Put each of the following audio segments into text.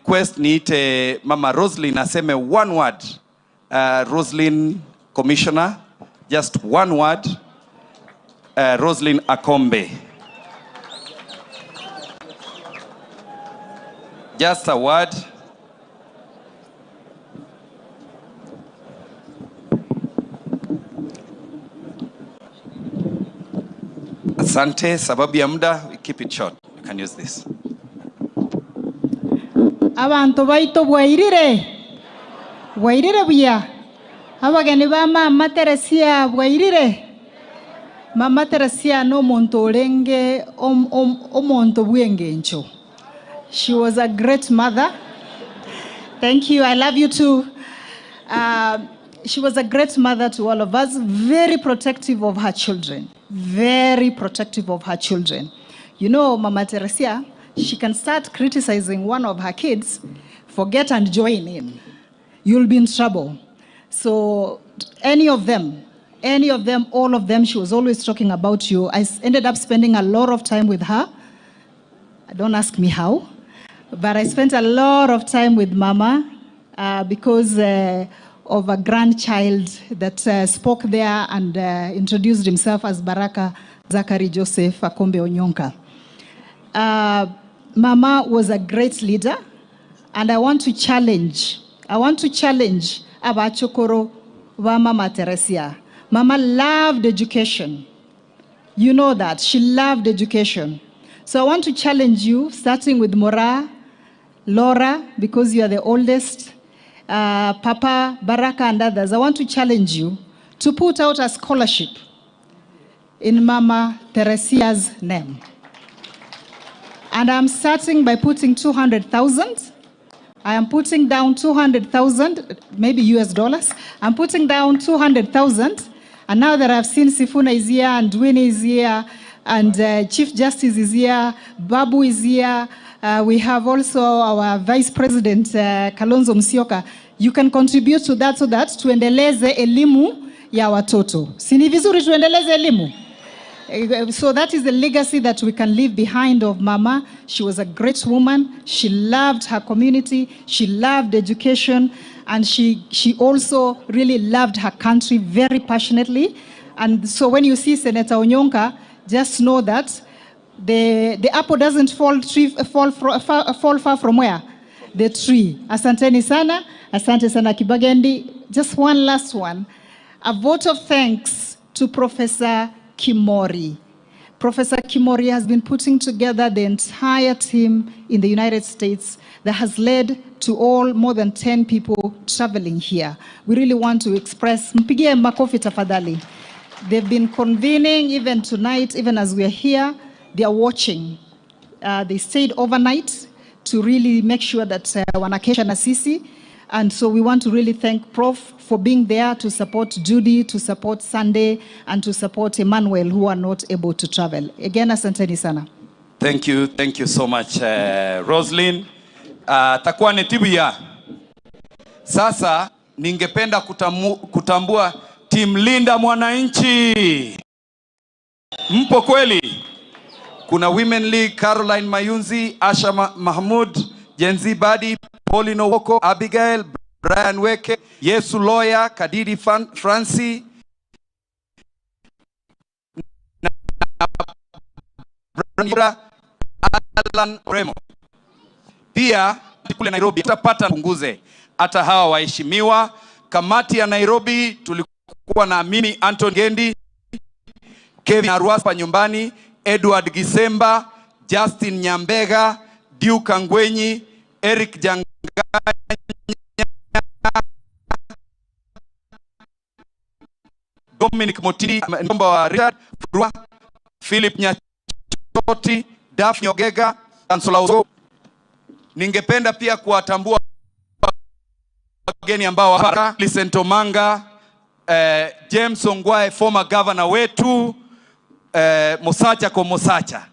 request niite Mama Roslyn aseme one word. Roslyn Commissioner, just one word. Roslyn Akombe. Just a word. Asante, sababu ya muda, we keep it short. You can use this. Abantu baito bwairire. Bwairire buya. Abageni ba Mama Teresia bwairire. Mama Teresia no muntu olenge omuntu bwengencho. She was a great mother. Thank you. I love you too. She was a great mother to all of us, very protective of her children. Very protective of her children. You know, Mama Teresia, she can start criticizing one of her kids, forget and join in. You'll be in trouble. So any of them, all of them, she was always talking about you. I ended up spending a lot of time with her. Don't ask me how, but I spent a lot of time with Mama because of a grandchild that spoke there and introduced himself as Baraka Zachary Joseph Akombe Onyonka. Mama was a great leader, and I want to challenge Abachokoro wa Mama Teresia. Mama loved education. You know that. She loved education. So I want to challenge you, starting with Mora, Laura, because you are the oldest, Papa, Baraka, and others. I want to challenge you to put out a scholarship in Mama Teresia's name. And I'm starting by putting 200,000. I am putting down 200,000, maybe US dollars. I'm putting down 200,000. And now that I've seen Sifuna is here, and Dwayne is here, and Chief Justice is here, Babu is here, we have also our Vice President, Kalonzo Musyoka. You can contribute to that so that tuendeleze elimu ya watoto. Sini vizuri tuendeleze elimu? So that is the legacy that we can leave behind of Mama. She was a great woman. She loved her community. She loved education. And she also really loved her country very passionately. And so when you see Senator Onyonka, just know that the apple doesn't fall far from where? The tree. Asanteni sana. Asante sana Kibagendi. Just one last one. A vote of thanks to Professor Kimori. Professor Kimori has been putting together the entire team in the United States that has led to all more than 10 people traveling here. We really want to express, mpigie makofi tafadhali. They've been convening even tonight, even as we are here, they are watching. They stayed overnight to really make sure that wanakesha na sisi. And so we want to really thank Prof for being there to support Judy, to support Sunday, and to support Emmanuel, who are not able to travel. Again, asanteni sana. Thank you so much, Roslyn. Takuwa netibia. Sasa, ningependa kutambua Team Linda Mwananchi. Mpo kweli? Kuna Women League, Caroline Mayunzi, Asha Mahmoud, Jenzi Badi, Pauline Owoko, Abigail, Brian Weke, Yesu Lawyer, Kadidi Franci, Alan Remo. Pia kule Nairobi tutapata punguze hata hawa waheshimiwa. Kamati ya Nairobi tulikuwa na mimi Anton Gendi, Kevin Arwaspa nyumbani, Edward Gisemba, Justin Nyambega, Duke Angwenyi, Eric Janganya, Dominic Motiri, Nomba wa Richard Frua, Philip Nyachoti, Daphne Ogega, Kansula Uzo. Ningependa pia kuwatambua wageni ambao hapa, Licento Manga, James Ongwae, former governor wetu, Mosacha kwa Mosacha.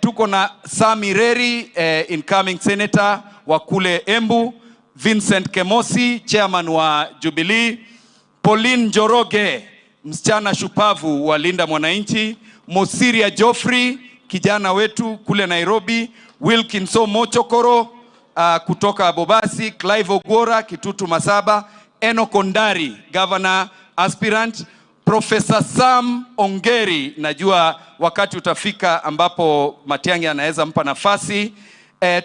Tuko na Sami Reri, incoming senator wa kule Embu, Vincent Kemosi, chairman wa Jubilee, Pauline Njoroge, msichana shupavu wa Linda Mwananchi, Mosiria Joffrey, kijana wetu kule Nairobi, Wilkinson Mochokoro, kutoka Bobasi, Clive Ogwora, Kitutu Masaba, Enoch Ondari, Governor aspirant, Professor Sam Ongeri, najua wakati utafika ambapo Matiang'i anaweza mpa nafasi.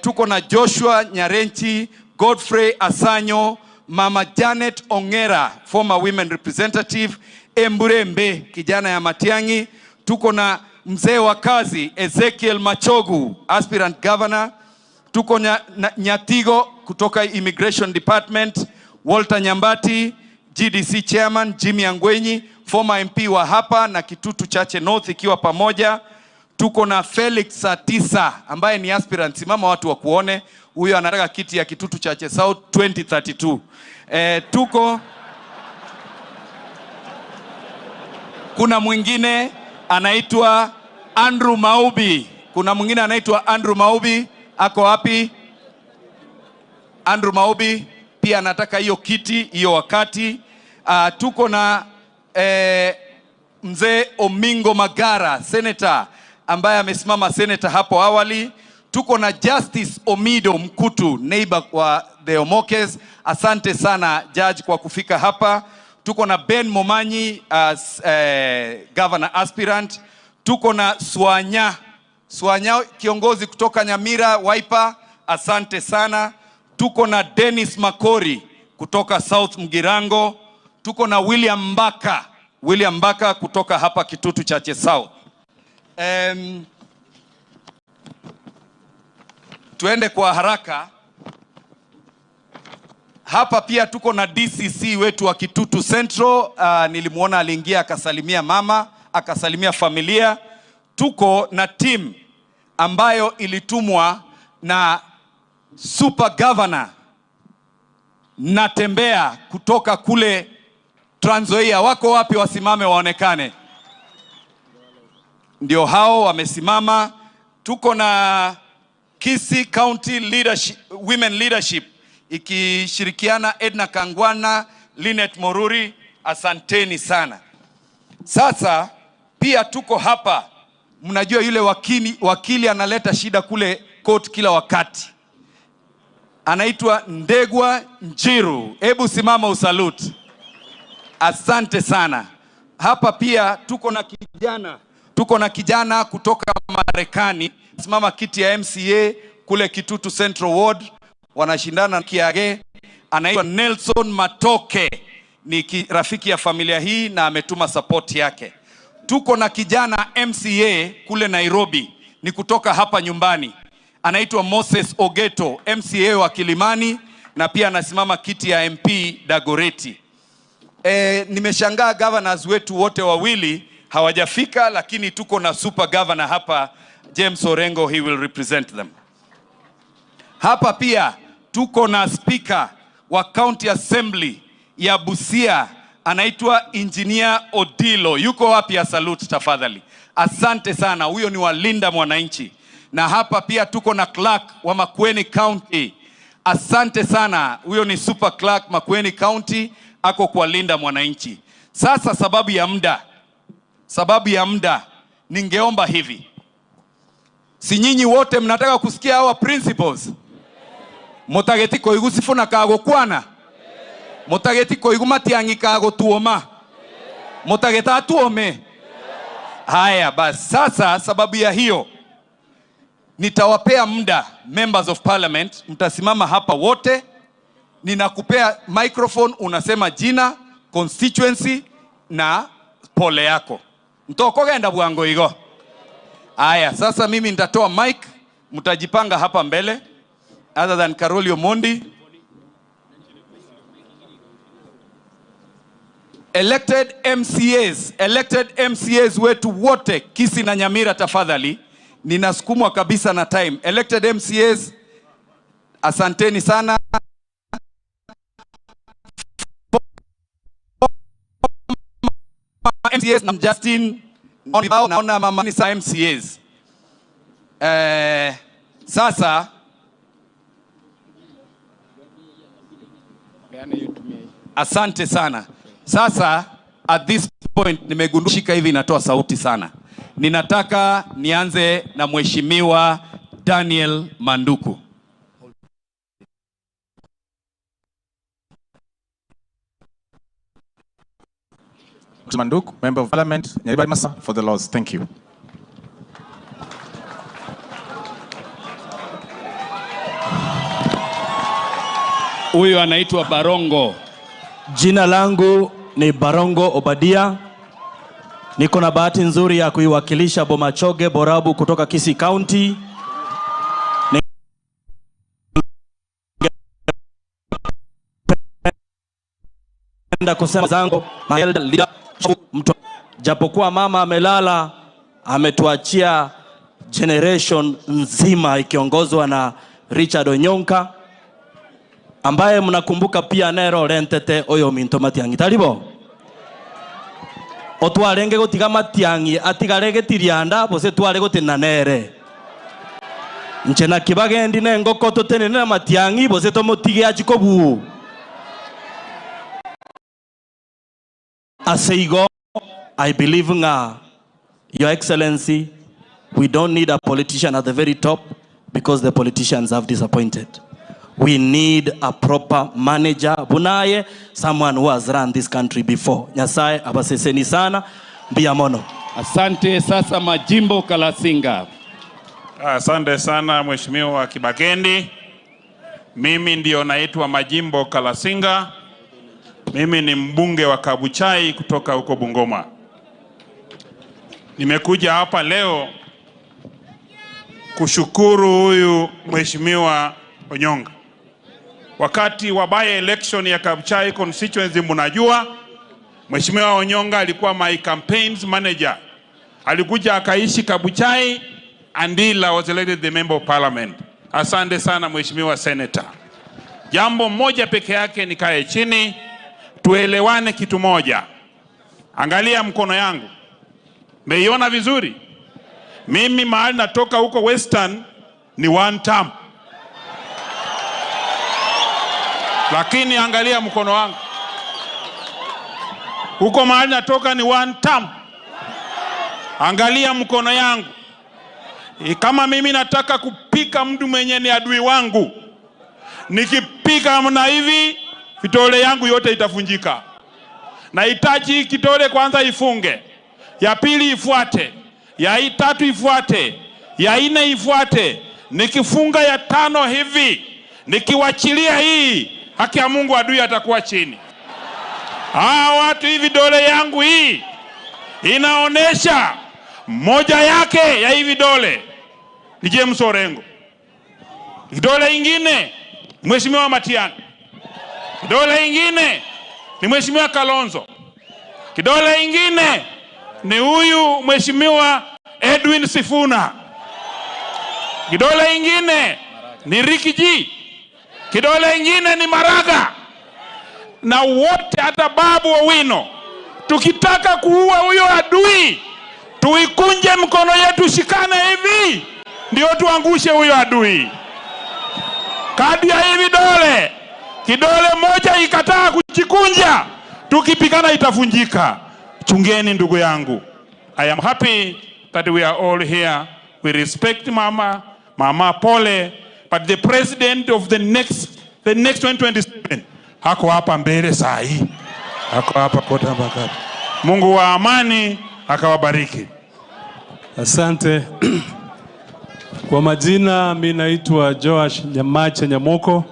Tuko na Joshua Nyarenchi, Godfrey Asanyo, Mama Janet Ongera, former women representative, Emburembe, kijana ya Matiang'i. Tuko na mzee wa kazi Ezekiel Machogu, aspirant governor. Tuko na Nyatigo kutoka Immigration Department, Walter Nyambati, GDC chairman, Jimmy Angwenyi, former MP wa hapa na Kitutu Chache North ikiwa pamoja. Tuko na Felix Satisa ambaye ni aspirant, simama watu wa kuone, huyo anataka kiti ya Kitutu Chache South 2032. Kuna mwingine anaitwa Andrew Maubi. Ako wapi? Andrew Maubi pia anataka hiyo kiti hiyo wakati. Tuko na mzee Omingo Magara, senator ambaye amesimama senator hapo awali. Tuko na Justice Omido Mkutu, neighbor wa the Omokes. Asante sana judge kwa kufika hapa. Tuko na Ben Momanyi as governor aspirant. Tuko na Swanya kiongozi kutoka Nyamira Wiper, asante sana. Tuko na Dennis Makori kutoka South Mgirango. Tuko na William Mbaka kutoka hapa Kitutu Chache South. Tuende kwa haraka. Hapa pia tuko na DCC wetu wa Kitutu Central. Nilimuona aliingia akasalimia mama, akasalimia familia. Tuko na team ambayo ilitumwa na Super Governor Natembea kutoka kule Trans Nzoia. Wako wapi? Wasimame waonekane. Ndio hao wamesimama. Tuko na Kisii County Leadership, Women Leadership ikishirikiana Edna Kangwana, Linet Moruri, asanteni sana. Sasa pia tuko hapa, mnajua yule wakili analeta shida kule court kila wakati, anaitwa Ndegwa Njiru. Hebu simama usalute. Asante sana. Hapa pia tuko na kijana kutoka Marekani, simama kiti ya MCA kule Kitutu Central Ward, wanashindana Kiage, anaitwa Nelson Matoke, ni rafiki ya familia hii na ametuma support yake. Tuko na kijana MCA kule Nairobi, ni kutoka hapa nyumbani, anaitwa Moses Ogeto, MCA wa Kilimani na pia anasimama kiti ya MP Dagoreti. Nimeshangaa governors wetu wote wawili hawajafika, lakini tuko na super governor hapa, James Orengo, he will represent them. Hapa pia tuko na speaker wa county assembly ya Busia, anaitwa Engineer Odilo. Yuko wapi? Ya salute tafadhali. Asante sana, huyo ni walinda mwananchi. Na hapa pia tuko na clerk wa Makueni County. Asante sana, huyo ni super clerk Makueni County, ako kwa linda mwananchi. Sasa sababu ya muda ningeomba hivi, si nyinyi wote mnataka kusikia hawa principles? Mutageti koigu sifuna kago kwana, mutageti koigu Matiang'i kago tuoma, mutageta tuome. Haya basi, sasa sababu ya hiyo nitawapea muda, members of parliament, mtasimama hapa wote. Ninakupea microphone, unasema jina, constituency na pole yako. Mtoko genda bwango igo. Haya, sasa mimi nitatoa mic, mtajipanga hapa mbele. Other than Karoli Omondi. Elected MCAs wetu wote Kisii na Nyamira tafadhali. Ninasukumwa kabisa na time. Elected MCAs, asanteni sana. MCAs na Justin, naona mama ni sa MCAs. Sasa asante sana. Sasa at this point nimegundua shika hivi inatoa sauti sana. Ninataka nianze na Mheshimiwa Daniel Manduku. Manduk, Member of Parliament, Nyaribari Masa, for the laws. Thank you. Huyu anaitwa Barongo. Jina langu ni Barongo Obadia. Niko na bahati nzuri ya kuiwakilisha Bomachoge Borabu kutoka Kisii County. Nenda kusema zangu japokuwa mama amelala, ametuachia generation nzima ikiongozwa na Richard Onyonka, ambaye mnakumbuka pia Nero Rentete oyo Minto Matiang'i talibo otwarenge gotiga Matiang'i atigarege tirianda bose tware gotina nere nchena kibagendi nengoko totenene na Matiang'i bose tomotige achikobu aseigo. I believe Your Excellency, we don't need a politician at the very top because the politicians have disappointed. We need a proper manager, bunaye, someone who has run this country before. Nyasaye abaseseni sana, Biamono. Asante. Sasa Majimbo Kalasinga. Asante sana Mheshimiwa Kibagendi. Mimi ndio naitwa Majimbo Kalasinga. Mimi ni mbunge wa Kabuchai kutoka huko Bungoma. Nimekuja hapa leo kushukuru huyu Mheshimiwa Onyonga. Wakati wa by election ya Kabuchai constituency, mnajua Mheshimiwa Onyonga alikuwa my campaigns manager. Alikuja akaishi Kabuchai until I was elected the member of parliament. Asante sana Mheshimiwa Senator. Jambo moja peke yake nikae chini tuelewane kitu moja. Angalia mkono yangu. Meiona vizuri? Mimi mahali natoka huko Western ni one term. Lakini angalia mkono wangu. Huko mahali natoka ni one term. Angalia mkono yangu. Kama mimi nataka kupika mtu mwenye ni adui wangu, nikipika mna hivi, vidole yangu yote itafunjika. Nahitaji kidole kwanza ifunge, ya pili ifuate, ya tatu ifuate, ya nne ifuate. Nikifunga ya tano hivi, nikiwachilia hii, haki ya Mungu adui atakuwa chini. Watu hivi vidole yangu hii inaonesha moja yake ya hivi vidole ni James Orengo. Vidole ingine Mheshimiwa Matiang'i. Kidole ingine ni Mheshimiwa Kalonzo. Kidole ingine ni huyu Mheshimiwa Edwin Sifuna. Kidole ingine ni Ricky G. Kidole ingine ni Maraga. Na wote hata Babu Owino. Tukitaka kuua huyo adui, tuikunje mkono yetu, shikane hivi, ndio tuangushe huyo adui. Kadi ya hivi dole, kidole moja ikataa kujikunja, tukipigana itafunjika. Chungeni ndugu yangu. I am happy that we are all here. We respect Mama pole, but the president of the next 2027 hako hapa mbele saa hii. Hako hapa kota bakari. Mungu wa amani akawabariki. Asante. Kwa majina mimi naitwa Joash Nyamache Nyamoko.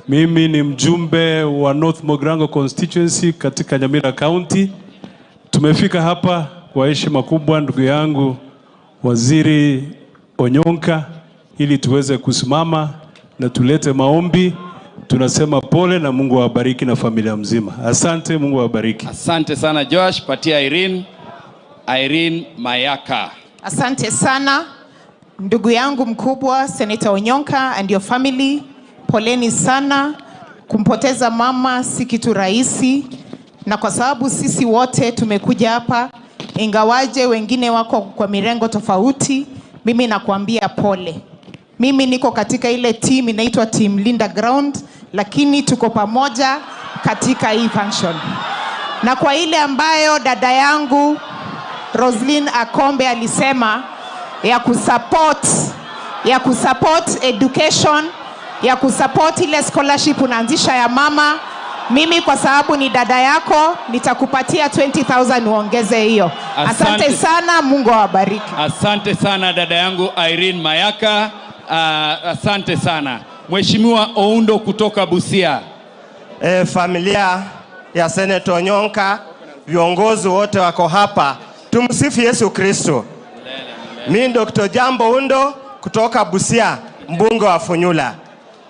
Mimi ni mjumbe wa North Mogrango constituency katika Nyamira County. Tumefika hapa kwa heshima kubwa ndugu yangu Waziri Onyonka ili tuweze kusimama na tulete maombi. Tunasema pole na Mungu awabariki na familia mzima. Asante, Mungu awabariki. Asante sana Joash. Patia Irene Mayaka. Asante sana ndugu yangu mkubwa Senator Onyonka and your family. Poleni sana, kumpoteza mama si kitu rahisi, na kwa sababu sisi wote tumekuja hapa, ingawaje wengine wako kwa mirengo tofauti, mimi nakuambia pole. Mimi niko katika ile team inaitwa Team Linda Ground, lakini tuko pamoja katika hii function. Na kwa ile ambayo dada yangu Roslyn Akombe alisema ya kusupport education, ya kusupport ile scholarship unaanzisha ya mama, Mimi kwa sababu ni dada yako nitakupatia 20,000 uongeze hiyo. Asante sana, Mungu awabariki. Asante sana dada yangu Irene Mayaka. Asante sana. Mheshimiwa Oundo kutoka Busia. Familia ya Senator Onyonka, viongozi wote wako hapa. Tumsifu Yesu Kristo. Mimi Dr. Jambo Oundo kutoka Busia, mbunge wa Funyula.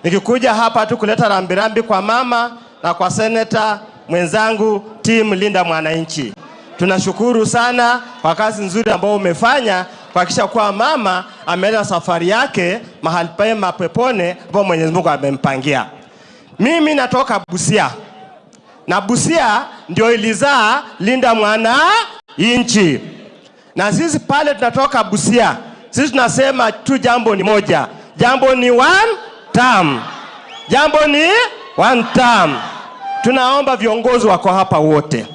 Nikikuja hapa tu kuleta rambirambi kwa mama na kwa seneta mwenzangu team Linda Mwananchi. Tunashukuru sana kwa kazi nzuri ambayo umefanya kuhakikisha kuwa mama ameenda safari yake mahali pema peponi ambapo Mwenyezi Mungu amempangia. Mimi natoka Busia. Na Busia ndio ilizaa Linda Mwananchi. Na sisi pale tunatoka Busia, sisi tunasema tu jambo ni moja. Jambo ni one term. Jambo ni one term. Tunaomba viongozi wako hapa wote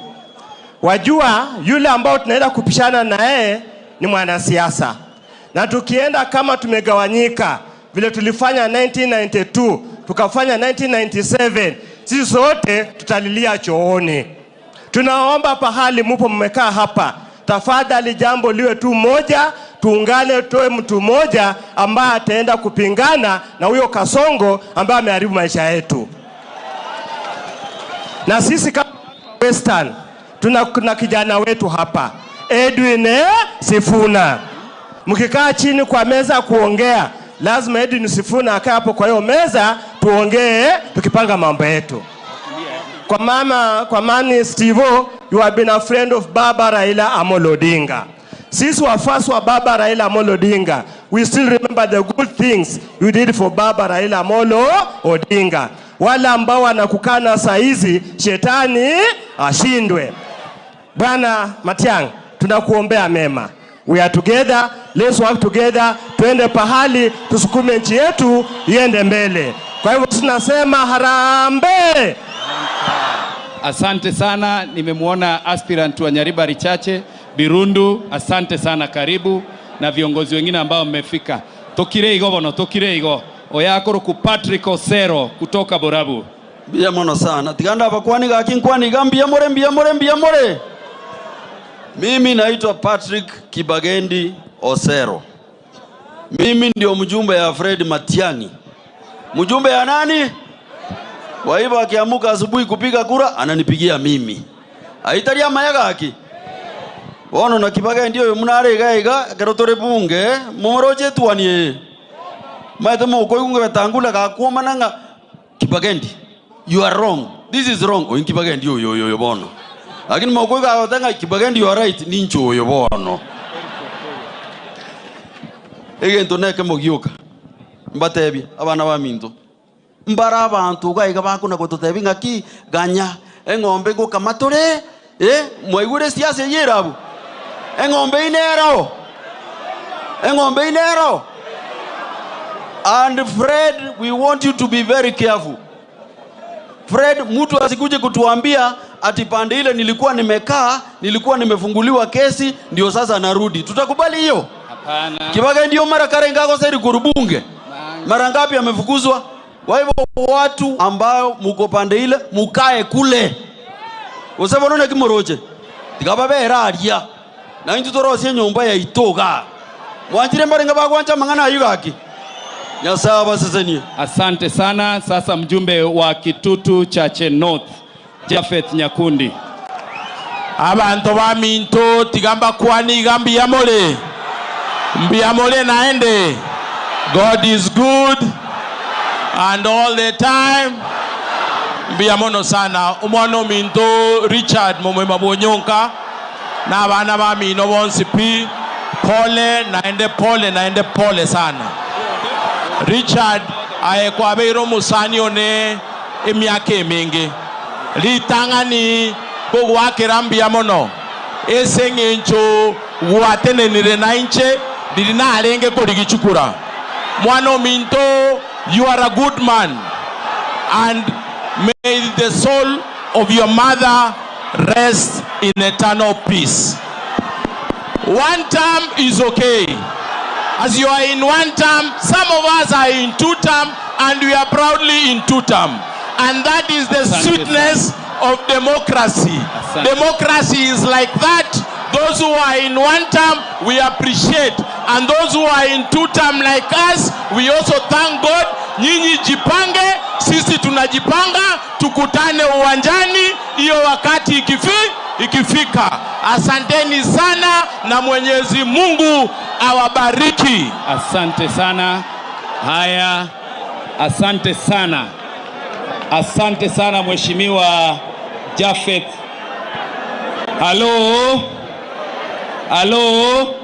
wajua yule ambao tunaenda kupishana na yeye ni mwanasiasa. Na tukienda kama tumegawanyika vile tulifanya 1992, tukafanya 1997, sisi sote tutalilia chooni. Tunaomba pahali mupo mmekaa hapa, tafadhali jambo liwe tu moja, tuungane toe mtu moja ambaye ataenda kupingana na huyo Kasongo ambaye ameharibu maisha yetu. Na sisi kama Western tuna kijana wetu hapa Edwin Sifuna. Mkikaa chini kwa meza kuongea, lazima Edwin Sifuna akae hapo kwa hiyo meza tuongee tukipanga mambo yetu. Kwa mani Stevo, you have been a friend of Baba Raila Amolo Odinga. Sisi wafasi wa Baba Raila Amolo Odinga, we still remember the good things you did for Baba Raila Amolo Odinga. Wala ambao wanakukana saa hizi shetani ashindwe. Bwana Matiang'i, tunakuombea mema. We are together, let's work together, tuende pahali tusukume nchi yetu iende mbele. Kwa hivyo tunasema harambee. Asante sana. Nimemuona aspirant wa Nyaribari Chache Birundu. Asante sana, karibu na viongozi wengine ambao mmefika. Tokireigo oyakoro ku Patrick Osero kutoka Borabu. Bia mono sana. Tiganda hapa kwani gakin kwani gambia more. Mimi naitwa Patrick Kibagendi Osero. Mimi ndio mjumbe ya Fred Matiang'i. Mjumbe ya nani? Kwa hivyo akiamuka asubuhi kupiga kura ananipigia mimi. Aitaria mayaga haki. Wono na Kibagendi ndio mnarega kerotore bunge moroje tuanie. Maitemo ko yunge betangula ka kuomananga Kibagendi. You are wrong. This is wrong. O Kibagendi yo bono. Lakini moko ka otanga Kibagendi you are right nincho yo bono. Egento neke mogioka. Mbatebi abana ba minto. Mbara abantu gaiga bakuna gototebi ngaki ganya engombe go kamatore mwaigure siasa yerabu. Engombe inero. And Fred, we want you to be very careful. Fred, mtu asikuje kutuambia ati pande ile nilikuwa nimefunguliwa kesi ndio sasa narudi. Tutakubali hiyo? Hapana. Kibagendi ndio mara karenga kwa seri kurubunge. Mara ngapi amefukuzwa? Kwa hivyo watu ambao muko pande ile mukae kule. Usema none kimoroje. Tikababe raria. Na intu torosie nyumba ya itoga. Mwanjire mbarenga bagwanja mangana ayugaki. Nyasaba saseni. Asante sana. Sasa mjumbe wa Kitutu Chache North, Jafet Nyakundi. Abantu ba minto tigamba kwani gambia mole. Mbia mole naende. God is good and all the time. Mbia mono sana. Umwano minto Richard Momwema Bonyonka. Na abana ba mino bonsipi. Naende pole sana. Richard ayekwa beiro musani one emiake mingi. Litangani bogwa kerambia mono. Esengencho watene nire nainche dirina alenge kodigichukura. Mwano minto, you are a good man, and may the soul of your mother rest in eternal peace. One term is okay. As you are in one term, some of us are in two term, and we are proudly in two term. And that is the sweetness of democracy. Democracy is like that. Those who are in one term, we appreciate. And those who are in two term like us, we also thank God. Nyinyi jipange, sisi tunajipanga, tukutane uwanjani, hiyo wakati ikifika. Asanteni sana na Mwenyezi Mungu awabariki. Asante sana. Haya, asante sana. Asante sana Mheshimiwa Japhet. Halo? Halo?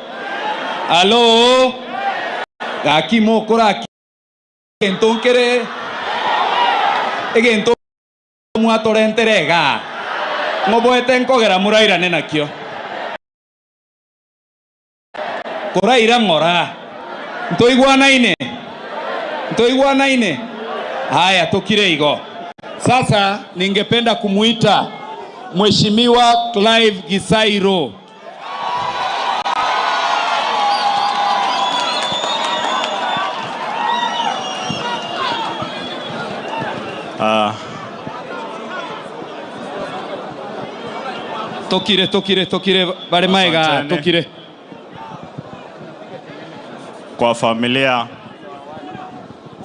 Halo? Akimo koraki. Entonkere. Egento muatorenterega. Ngoboete nkogera muraira nenakio. Koraira ngora. Ntoiguanaine. Ntoiguanaine. Haya, tokire igo. Sasa ningependa kumuita Mheshimiwa Clive Gisairo. Tokire bare maiga tokire. Kwa familia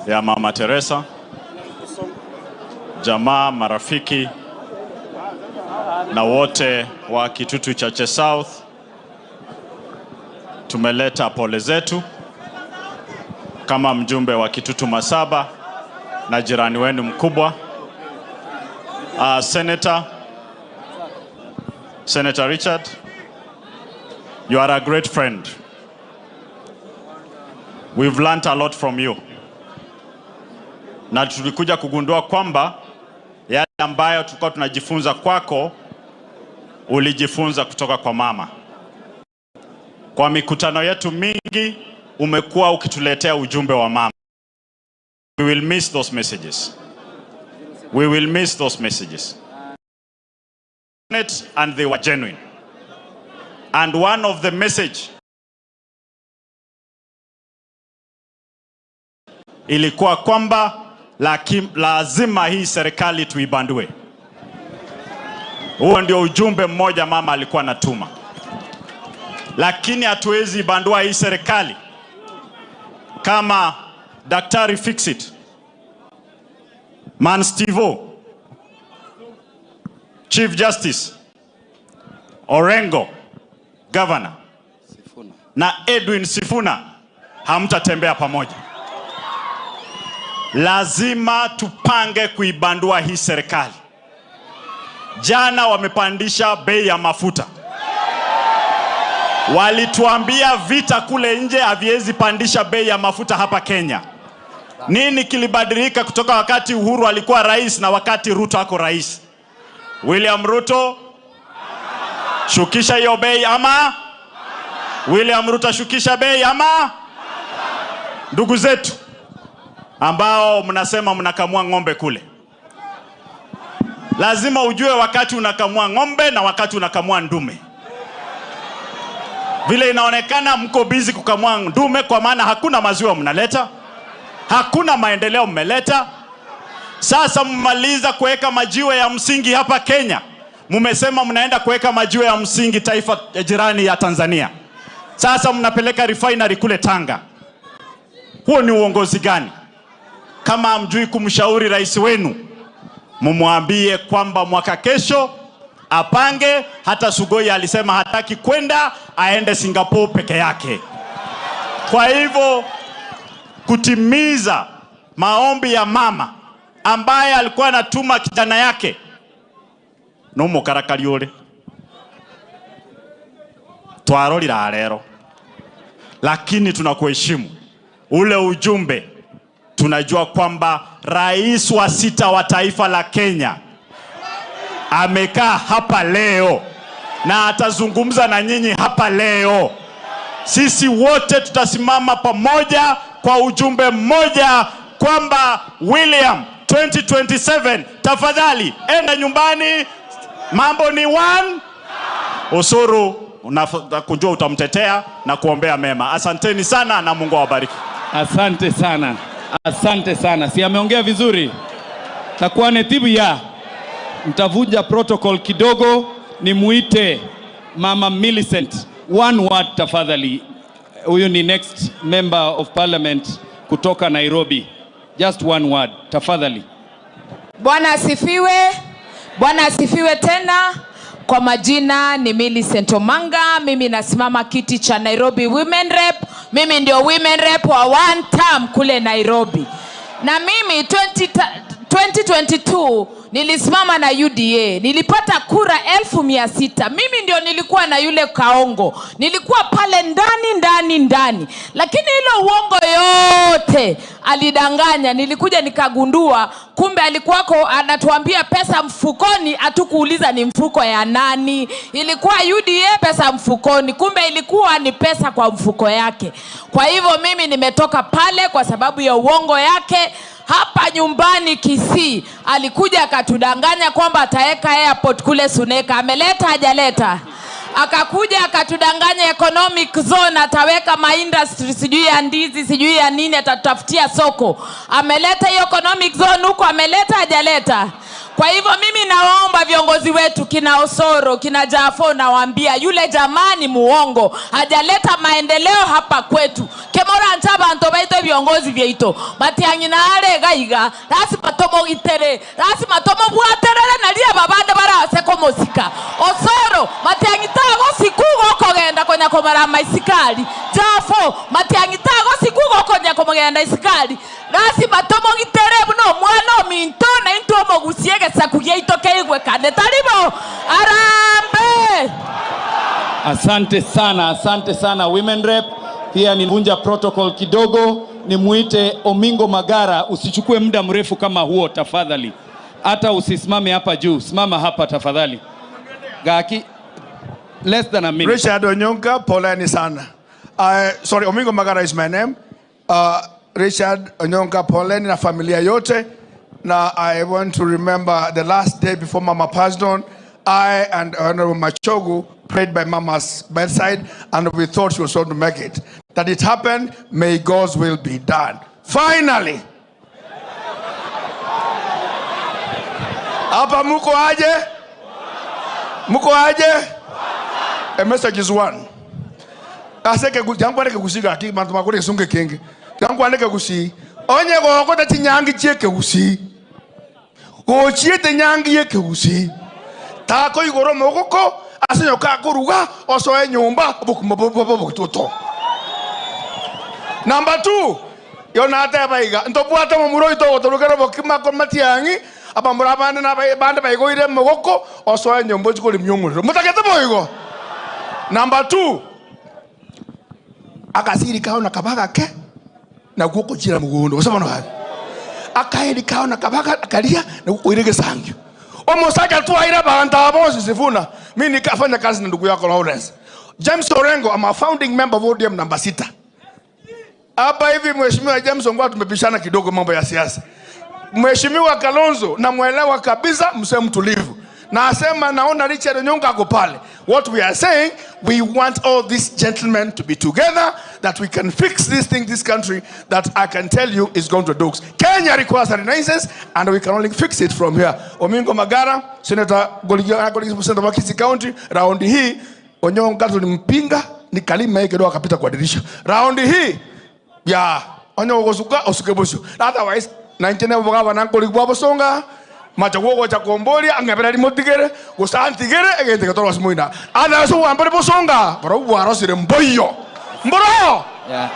ya Mama Teresa, jamaa, marafiki na wote wa Kitutu Chache South, tumeleta pole zetu kama mjumbe wa Kitutu Masaba na jirani wenu mkubwa. Senator Richard, you are a great friend. We've learned a lot from you. Na tulikuja kugundua kwamba yale ambayo tulikuwa tunajifunza kwako, ulijifunza kutoka kwa mama. Kwa mikutano yetu mingi, umekuwa ukituletea ujumbe wa mama. We will miss those messages. We will miss those messages. And they were genuine. And one of the message ilikuwa kwamba lazima hii serikali tuibandue. Huo ndio ujumbe mmoja mama alikuwa anatuma. Lakini hatuwezi bandua hii serikali kama Daktari Fixit, Man Stivo, Chief Justice Orengo, Governor Sifuna, na Edwin Sifuna hamtatembea pamoja. Lazima tupange kuibandua hii serikali. Jana wamepandisha bei ya mafuta. Walituambia vita kule nje haviwezi pandisha bei ya mafuta hapa Kenya. Nini kilibadilika kutoka wakati Uhuru alikuwa rais na wakati Ruto ako rais? William Ruto, shukisha hiyo bei ama? William Ruto shukisha bei ama? Ndugu zetu ambao mnasema mnakamua ng'ombe kule, lazima ujue wakati unakamua ng'ombe na wakati unakamua ndume. Vile inaonekana mko busy kukamua ndume, kwa maana hakuna maziwa mnaleta, hakuna maendeleo mmeleta. Sasa mmaliza kuweka majiwe ya msingi hapa Kenya, mumesema mnaenda kuweka majiwe ya msingi taifa jirani ya Tanzania. Sasa mnapeleka refinery kule Tanga. Huo ni uongozi gani? Kama hamjui kumshauri rais wenu, mumwambie kwamba mwaka kesho apange. Hata Sugoi alisema hataki kwenda, aende Singapore peke yake. Kwa hivyo kutimiza maombi ya mama ambaye alikuwa anatuma kijana yake no mukarakariole twarorira rero, lakini tunakuheshimu. Ule ujumbe tunajua kwamba rais wa 6 wa taifa la Kenya amekaa hapa leo na atazungumza na nyinyi hapa leo. Sisi wote tutasimama pamoja kwa ujumbe mmoja kwamba William 2027 tafadhali enda nyumbani, mambo ni one. Osoro unakujua utamtetea na kuombea mema. Asanteni sana na Mungu awabariki. Asante sana. Asante sana. Si ameongea vizuri? Takwane tibu ya. Mtavunja protocol kidogo, ni muite Mama Millicent. One word tafadhali. Huyu ni next member of parliament kutoka Nairobi. Just one word tafadhali. Bwana asifiwe. Bwana asifiwe tena. Kwa majina ni Millicent Omanga. Mimi nasimama kiti cha Nairobi Women Rep. Mimi ndio Women Rep wa one term kule Nairobi. Na mimi 2022 nilisimama na UDA. Nilipata kura 600,000. Mimi ndio nilikuwa na yule Kaongo. Nilikuwa pale ndani. Lakini hilo uongo yote alidanganya. Nilikuja nikagundua kumbe alikuwako anatuambia pesa mfukoni, atukuuliza ni mfuko ya nani. Ilikuwa UDA pesa mfukoni, kumbe ilikuwa ni pesa kwa mfuko yake. Kwa hivyo mimi nimetoka pale kwa sababu ya uongo yake. Hapa nyumbani Kisii alikuja akatudanganya kwamba ataweka airport kule Suneka. Ameleta hajaleta? Akakuja akatudanganya economic zone ataweka industry sijui ya ndizi sijui ya nini atatafutia soko. Ameleta hiyo economic zone huko? Ameleta hajaleta? Kwa hivyo mimi nawaomba viongozi wetu kina Osoro, kina Jafo, nawaambia yule jamani muongo, hajaleta maendeleo hapa kwetu. Kemora ntaba ntobaito viongozi vyeito. Matiangi na ale gaiga, lazima tomo itere, lazima tomo buaterere na lia babande bara seko mosika. Osoro, matiangi tago sikugo kogenda konya komara maisikali. Jafo, matiangi tago sikugo konya komagenda isikali. Lazima tomo itere buno mwana minto na into mogusiege sakuye itoke igwe kande taribo. Arambe! Asante sana Women Rep. Pia nivunja protocol kidogo, ni muite Omingo Magara. Usichukue muda mrefu kama huo tafadhali. Hata usisimame hapa juu, simama hapa tafadhali. Gaki, less than a minute. Richard Onyonka, poleni sana. Sorry, Omingo Magara is my name. Richard Onyonka, poleni na familia yote. Now I want to remember the last day before Mama passed on. I and Honorable Machogu prayed by Mama's bedside, and we thought she was going to make it. That it happened, may God's will be done. Finally! Apa muko aje? Muko aje? A message is one. Aseke jangu ane ke kusiga ki mantuma kule sunge kenge. Jangu ane ke kusi. Onye go ko tati nyangi chie ke kusi. Go chie te nyangi ye ke kusi. Ta ko igoro mogoko asenyo ka kuruga oso enyumba bukumoboboboboto. Number 2. Yonata baiga. Ntobuata mo muro ito otorugero bokima ko matiangi. Aba murabane na bande baigo ire mogoko oso enyumba chiko limnyumuro. Mutakete boigo. Number 2. Akasiri kao na kabaga ke na guko chira mugondo. Osama no hapo. Akairi kao na kabaga akalia na guko irege sangyo. Omosaka tu aira banta bosi sifuna. Mimi nikafanya kazi na ndugu yako Lawrence. James Orengo, I'm a founding member of ODM number 6. Hapa hivi mheshimiwa James Ongwa tumepishana kidogo mambo ya siasa. Mheshimiwa Kalonzo na muelewa kabisa, msemo mtulivu. Na asema naona Richard Onyonka ako pale. What we are saying, we want all these gentlemen to be together, that we can fix this thing, this country, that I can tell you is going to do. Kenya requires a renaissance, and we can only fix it from here. Omingo Magara, Senator Goligia wa Kisii County, raundi hii, Onyonka tulimpinga, ni kalima yake doa kapita kwa dirisha. Raundi hii, ya, Onyonka osuka, osukebosho. Otherwise, na nchene wabaka wananko likuwa bosonga, machaguo cha Kombolia angabera limotigere usantigere egende katoro simuina ada so ambere bosonga bro bwaro sire mboyo mboro yeah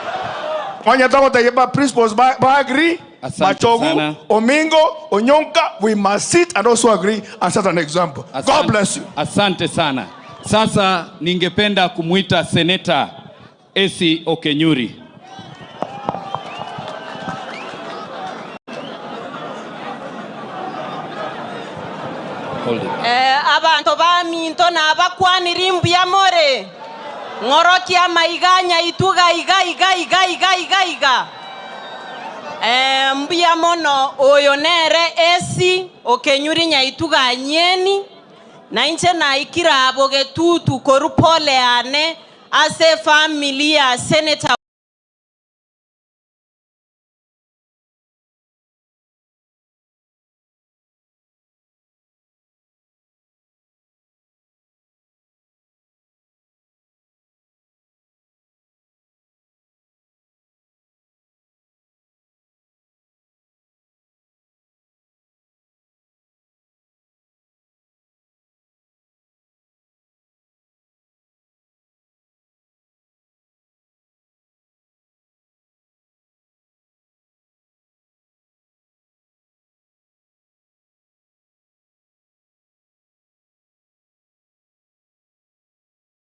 wanya tango tayeba principles by agree Machogu Omingo Onyonka, we must sit and also agree and set an example. God bless you. Asante sana. Sasa ningependa kumuita Senator Esi Okenyuri. Abantu baminto na bakwanira imbuya more ngorokia maiganya ituga iga mbuya mono oyo nere Esi Okenyuri nya ituga nyeni na inche na ikira abogetutu korupole ane ase familia Senator